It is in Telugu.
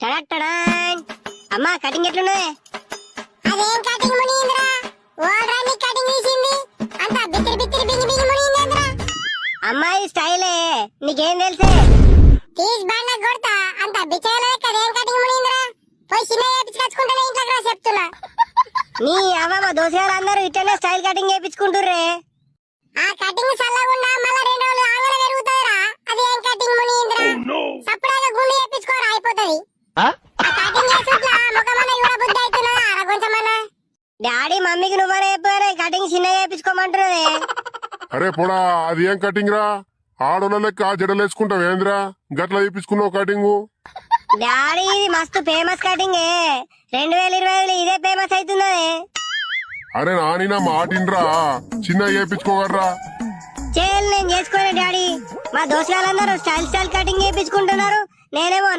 టడటడాన్. అమ్మా కటింగ్ ఎట్లున్నది? అదేం కటింగ్ మునింద్రా ఓల్రాని కటింగ్ తీసింది అంత బిత్తిరి బిత్తిరి బింగి బింగి మునింద్రా అమ్మాయి స్టైలే నీకేం తెలుసే? తీస్ బండ కొడతా అంత బిచ్చగలే కదేం కటింగ్ మునింద్రా పోయి చిన్న చేపించుకొచ్చుకుంటలే ఇంట్లోకి రా చెప్తున్నా నీ అవ్వ మా దోసగాళ్ళందరూ ఇట్లనే స్టైల్ కటింగ్ చేయించుకుంటుర్రే. ఆ కటింగ్ చల్లగుండా మళ్ళా 2 రోజులు ఆగల పెరుగుతాయిరా అదేం కటింగ్ మునింద్రా సప్పుడాగా గుండు చేపించుకోరా అయిపోతది ఆ కటింగ్ చేసుట్లా ముఖమన్న కూడా బుద్ధి అవుతున్నదా అర కొంచెమన్నా డాడీ మమ్మీకి నువ్వనే చెప్పారే కటింగ్ చిన్నగా చేయించుకోమంటున్నదే. అరే పొడా అది ఏం కటింగ్ రా? ఆడోళ్ళ లెక్క జడలేసుకుంటావేంద్రా గట్ల తీపించుకున్నావు కటింగు? డాడీ ఇది మస్తు ఫేమస్ కటింగే 2020 ఇదే ఫేమస్ అవుతున్నదే. అరే నాని నా మాటిన్రా చిన్న చేపించుకోగలరా? చేయాలి నేను చేసుకోలే డాడీ. మా దోసగాళ్ళందరూ స్టైల్ కటింగ్ చేయించుకుంటున్నారు, నేనేమో